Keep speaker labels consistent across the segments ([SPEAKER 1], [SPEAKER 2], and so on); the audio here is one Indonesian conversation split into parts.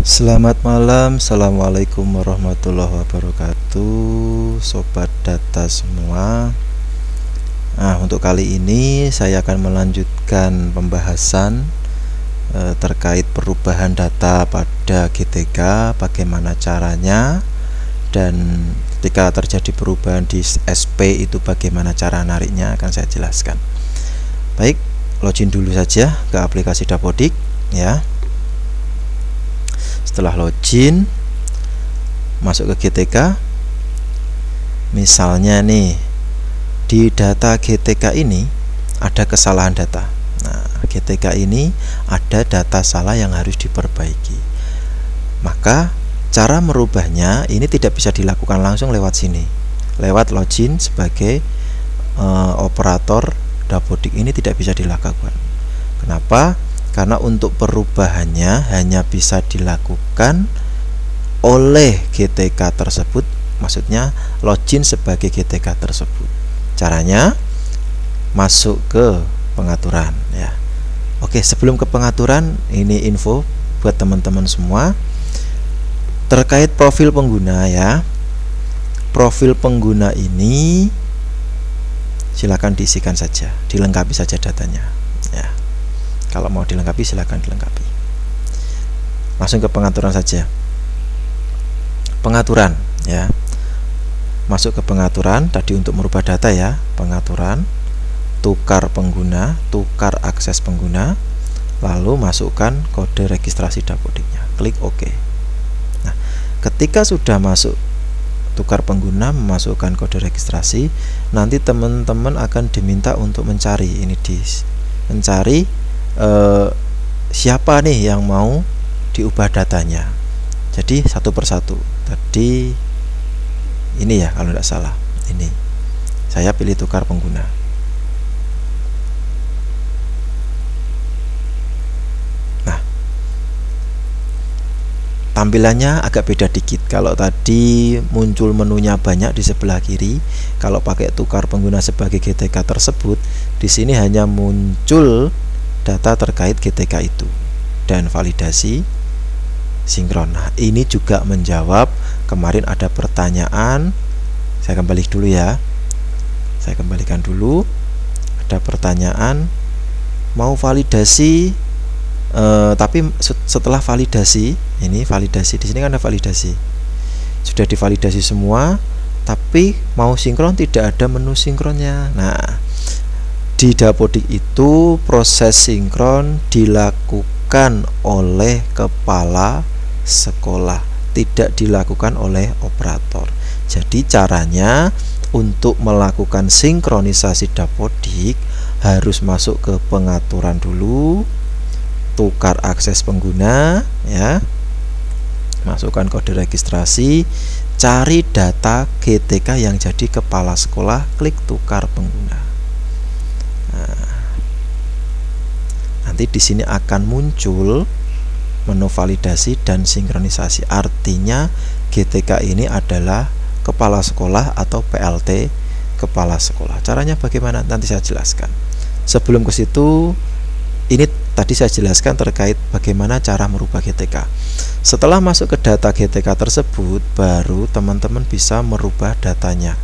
[SPEAKER 1] Selamat malam, assalamualaikum warahmatullahi wabarakatuh, sobat data semua. Nah, untuk kali ini saya akan melanjutkan pembahasan terkait perubahan data pada GTK, bagaimana caranya, dan ketika terjadi perubahan di SP itu bagaimana cara nariknya akan saya jelaskan. Baik, login dulu saja ke aplikasi Dapodik ya. Setelah login, masuk ke GTK. Misalnya nih, di data GTK ini ada kesalahan data. Nah, GTK ini ada data salah yang harus diperbaiki. Maka cara merubahnya ini tidak bisa dilakukan langsung lewat sini. Lewat login sebagai operator Dapodik ini tidak bisa dilakukan. Kenapa? Karena untuk perubahannya hanya bisa dilakukan oleh GTK tersebut, maksudnya login sebagai GTK tersebut. Caranya masuk ke pengaturan ya. Oke, sebelum ke pengaturan, ini info buat teman-teman semua terkait profil pengguna ya. Profil pengguna ini silakan diisikan saja, dilengkapi saja datanya ya. Kalau mau dilengkapi silakan dilengkapi. Langsung ke pengaturan saja. Pengaturan ya. Masuk ke pengaturan tadi untuk merubah data ya. Pengaturan, tukar pengguna, tukar akses pengguna, lalu masukkan kode registrasi Dapodiknya. Klik OK. Nah, ketika sudah masuk tukar pengguna, memasukkan kode registrasi, nanti teman-teman akan diminta untuk mencari mencari siapa nih yang mau diubah datanya. Jadi satu persatu. Tadi ini ya, kalau tidak salah ini saya pilih tukar pengguna. Nah, tampilannya agak beda dikit. Kalau tadi muncul menunya banyak di sebelah kiri, kalau pakai tukar pengguna sebagai GTK tersebut, di sini hanya muncul data terkait GTK itu dan validasi sinkron. Nah, ini juga menjawab kemarin ada pertanyaan. Saya kembali dulu ya. Saya kembalikan dulu. Ada pertanyaan mau validasi, tapi setelah validasi, ini validasi di sini kan ada validasi. Sudah divalidasi semua, tapi mau sinkron tidak ada menu sinkronnya. Nah, di Dapodik itu proses sinkron dilakukan oleh kepala sekolah, tidak dilakukan oleh operator. Jadi caranya untuk melakukan sinkronisasi Dapodik harus masuk ke pengaturan dulu, tukar akses pengguna ya, masukkan kode registrasi, cari data GTK yang jadi kepala sekolah, klik tukar pengguna. Nanti di sini akan muncul menu validasi dan sinkronisasi. Artinya GTK ini adalah kepala sekolah atau PLT kepala sekolah. Caranya bagaimana? Nanti saya jelaskan. Sebelum ke situ, ini tadi saya jelaskan terkait bagaimana cara merubah GTK. Setelah masuk ke data GTK tersebut, baru teman-teman bisa merubah datanya.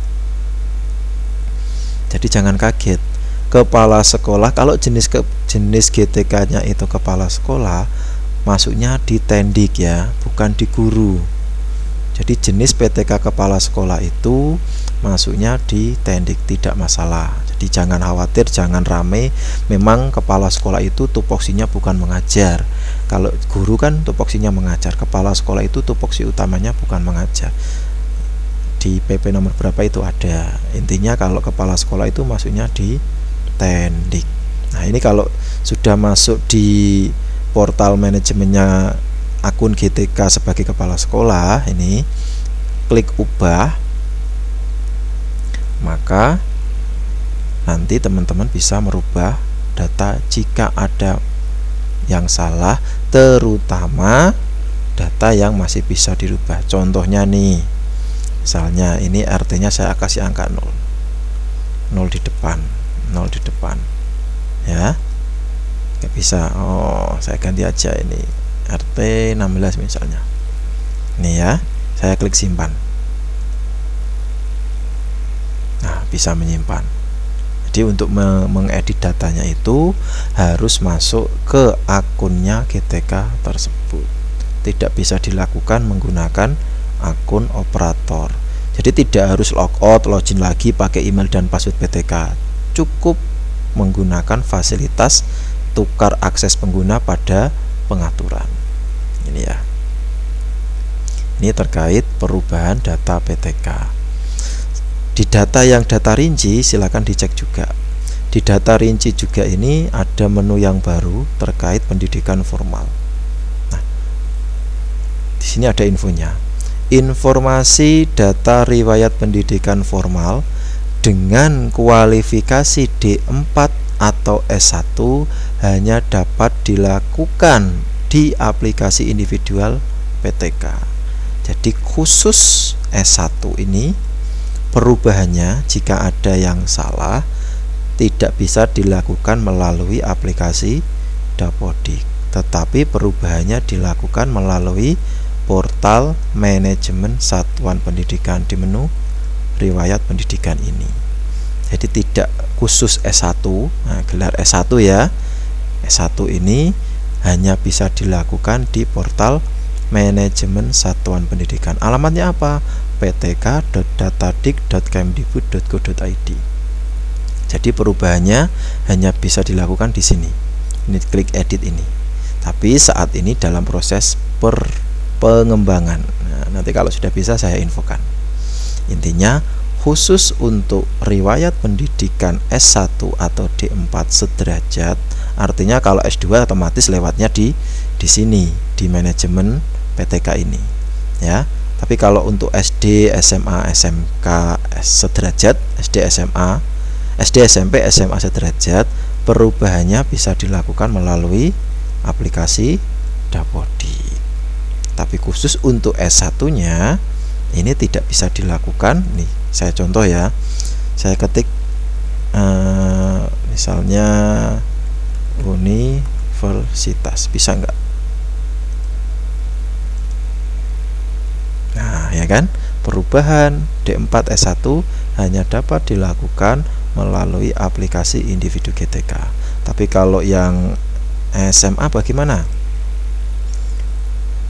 [SPEAKER 1] Jadi jangan kaget. Kepala sekolah, kalau jenis GTK-nya itu kepala sekolah, masuknya di Tendik ya, bukan di guru. Jadi jenis PTK kepala sekolah itu masuknya di Tendik, tidak masalah. Jadi jangan khawatir, jangan rame. Memang kepala sekolah itu tupoksinya bukan mengajar. Kalau guru kan tupoksinya mengajar. Kepala sekolah itu tupoksi utamanya bukan mengajar. Di PP nomor berapa itu ada. Intinya kalau kepala sekolah itu masuknya di Tendik. Nah, ini kalau sudah masuk di portal manajemennya akun GTK sebagai kepala sekolah, ini klik ubah, maka nanti teman-teman bisa merubah data jika ada yang salah, terutama data yang masih bisa dirubah. Contohnya nih, misalnya ini artinya saya kasih angka 0 di depan ya, nggak bisa. Oh, saya ganti aja ini RT16 misalnya. Ini ya, saya klik simpan. Nah, bisa menyimpan. Jadi untuk mengedit datanya itu harus masuk ke akunnya GTK tersebut. Tidak bisa dilakukan menggunakan akun operator. Jadi tidak harus logout, login lagi pakai email dan password PTK. Cukup menggunakan fasilitas tukar akses pengguna pada pengaturan. Ini ya. Ini terkait perubahan data PTK. Di data yang data rinci silakan dicek juga. Di data rinci juga ini ada menu yang baru terkait pendidikan formal. Nah, di sini ada infonya. Informasi data riwayat pendidikan formal dengan kualifikasi D4 atau S1 hanya dapat dilakukan di aplikasi individual PTK. Jadi khusus S1 ini perubahannya jika ada yang salah tidak bisa dilakukan melalui aplikasi Dapodik, tetapi perubahannya dilakukan melalui portal manajemen satuan pendidikan di menu riwayat pendidikan ini. Jadi tidak khusus S1, nah, gelar S1 ya. S1 ini hanya bisa dilakukan di portal manajemen satuan pendidikan. Alamatnya apa? ptk.datadik.kemdikbud.go.id. Jadi perubahannya hanya bisa dilakukan di sini. Ini klik edit ini. Tapi saat ini dalam proses pengembangan. Nah, nanti kalau sudah bisa saya infokan. Intinya khusus untuk riwayat pendidikan S1 atau D4 sederajat, artinya kalau S2 otomatis lewatnya di sini di manajemen PTK ini ya. Tapi kalau untuk SD, SMA, SMK sederajat, SD, SMA, SD, SMP, SMA sederajat, perubahannya bisa dilakukan melalui aplikasi Dapodik. Tapi khusus untuk S1-nya ini tidak bisa dilakukan. Nih, saya contoh ya. Saya ketik misalnya universitas, bisa enggak? Nah, ya kan? Perubahan D4 S1 hanya dapat dilakukan melalui aplikasi individu GTK. Tapi kalau yang SMA bagaimana?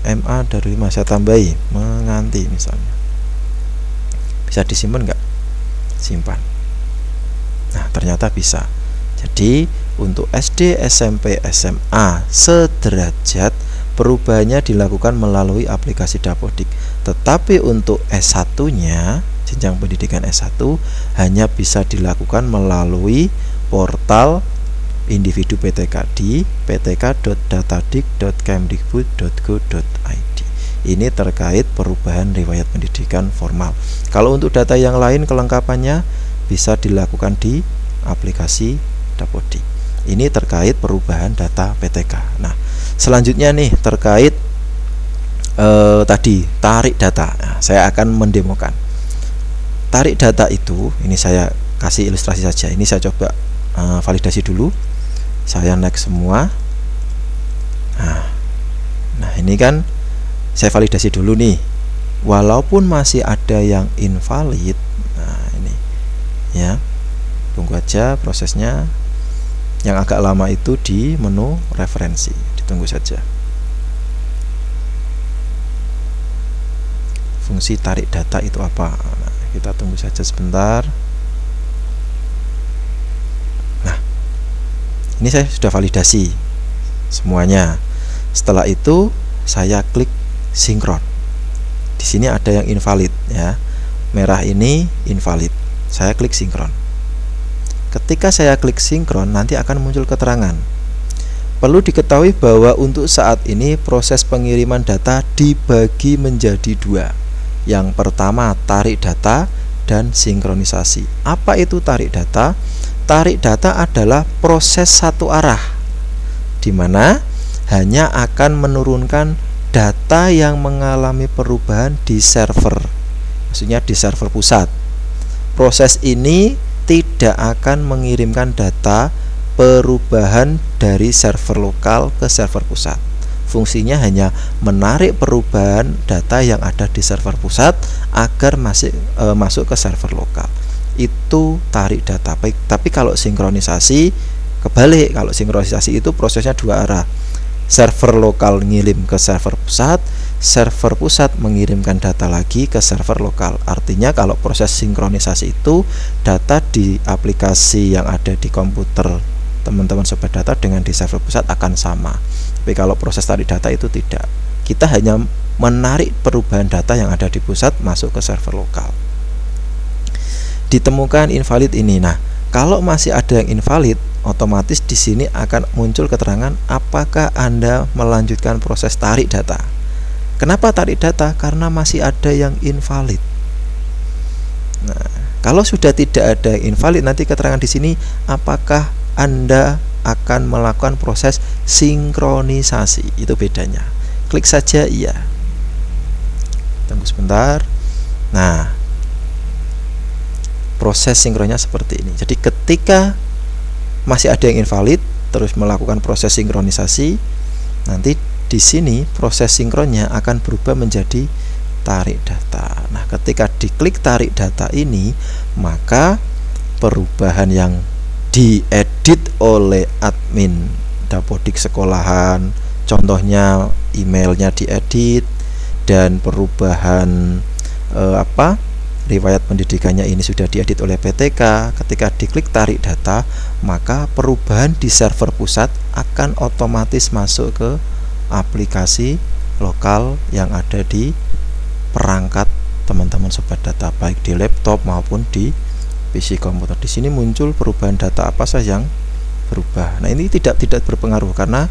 [SPEAKER 1] MA dari 5 saya tambahi menganti misalnya. Bisa disimpan enggak? Simpan. Nah, ternyata bisa. Jadi untuk SD, SMP, SMA sederajat perubahannya dilakukan melalui aplikasi Dapodik. Tetapi untuk S1-nya, jenjang pendidikan S1 hanya bisa dilakukan melalui portal individu PTK di ptk.datadik.kemdikbud.go.id. Ini terkait perubahan riwayat pendidikan formal. Kalau untuk data yang lain kelengkapannya bisa dilakukan di aplikasi Dapodik. Ini terkait perubahan data PTK. Nah, selanjutnya nih terkait tadi tarik data. Nah, saya akan mendemokan. Tarik data itu, ini saya kasih ilustrasi saja. Ini saya coba validasi dulu. Saya next semua. Nah, ini kan saya validasi dulu nih. Walaupun masih ada yang invalid. Nah, ini ya. Tunggu aja prosesnya. Yang agak lama itu di menu referensi. Ditunggu saja. Fungsi tarik data itu apa? Nah, kita tunggu saja sebentar. Nah, ini saya sudah validasi semuanya. Setelah itu saya klik sinkron. Di sini ada yang invalid ya. Merah ini invalid. Saya klik sinkron. Ketika saya klik sinkron, nanti akan muncul keterangan. Perlu diketahui bahwa untuk saat ini proses pengiriman data dibagi menjadi dua. Yang pertama tarik data dan sinkronisasi. Apa itu tarik data? Tarik data adalah proses satu arah, di mana hanya akan menurunkan data yang mengalami perubahan di server, maksudnya di server pusat. Proses ini tidak akan mengirimkan data perubahan dari server lokal ke server pusat. Fungsinya hanya menarik perubahan data yang ada di server pusat agar masuk ke server lokal. Itu tarik data. Tapi kalau sinkronisasi kebalik. Kalau sinkronisasi itu prosesnya dua arah. Server lokal ngirim ke server pusat mengirimkan data lagi ke server lokal. Artinya kalau proses sinkronisasi itu data di aplikasi yang ada di komputer teman-teman sobat data dengan di server pusat akan sama. Tapi kalau proses tarik data itu tidak. Kita hanya menarik perubahan data yang ada di pusat masuk ke server lokal. Ditemukan invalid ini. Nah, kalau masih ada yang invalid, otomatis di sini akan muncul keterangan apakah Anda melanjutkan proses tarik data. Kenapa tarik data? Karena masih ada yang invalid. Nah, kalau sudah tidak ada yang invalid, nanti keterangan di sini apakah Anda akan melakukan proses sinkronisasi. Itu bedanya. Klik saja iya. Tunggu sebentar. Nah, proses sinkronnya seperti ini. Jadi ketika masih ada yang invalid terus melakukan proses sinkronisasi, nanti di sini proses sinkronnya akan berubah menjadi tarik data. Nah, ketika diklik tarik data ini, maka perubahan yang diedit oleh admin Dapodik sekolahan, contohnya emailnya diedit dan perubahan riwayat pendidikannya ini sudah diedit oleh PTK. Ketika diklik tarik data, maka perubahan di server pusat akan otomatis masuk ke aplikasi lokal yang ada di perangkat teman-teman sobat data, baik di laptop maupun di PC komputer. Di sini muncul perubahan data apa saja yang berubah. Nah, ini tidak berpengaruh karena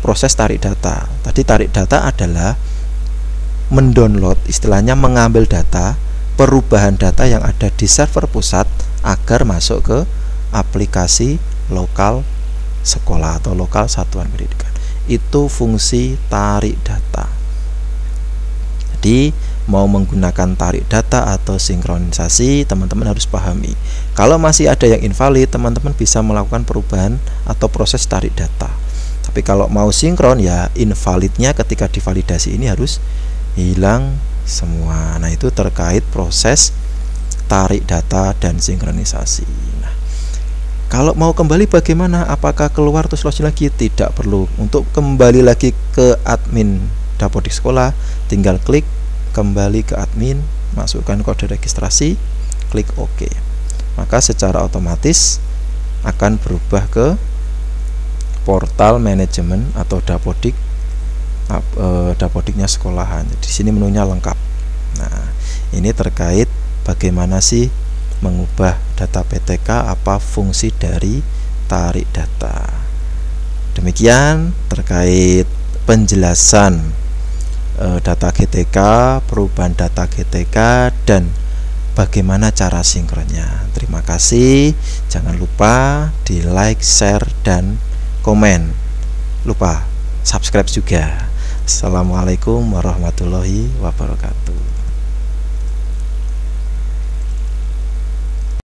[SPEAKER 1] proses tarik data. Tadi tarik data adalah mendownload, istilahnya mengambil data, perubahan data yang ada di server pusat agar masuk ke aplikasi lokal sekolah atau lokal satuan pendidikan. Itu fungsi tarik data. Jadi mau menggunakan tarik data atau sinkronisasi, teman-teman harus pahami. Kalau masih ada yang invalid, teman-teman bisa melakukan perubahan atau proses tarik data. Tapi kalau mau sinkron, ya invalidnya ketika divalidasi ini harus hilang semua. Nah, itu terkait proses tarik data dan sinkronisasi. Nah, kalau mau kembali bagaimana? Apakah keluar terus login lagi? Tidak perlu. Untuk kembali lagi ke admin Dapodik sekolah, tinggal klik kembali ke admin, masukkan kode registrasi, klik OK. Maka secara otomatis akan berubah ke portal manajemen atau Dapodik, Dapodiknya sekolahan. Di sini menunya lengkap. Nah, ini terkait bagaimana sih mengubah data PTK, apa fungsi dari tarik data. Demikian terkait penjelasan data GTK, perubahan data GTK, dan bagaimana cara sinkronnya. Terima kasih. Jangan lupa di like, share, dan komen. Lupa subscribe juga. Assalamualaikum warahmatullahi wabarakatuh.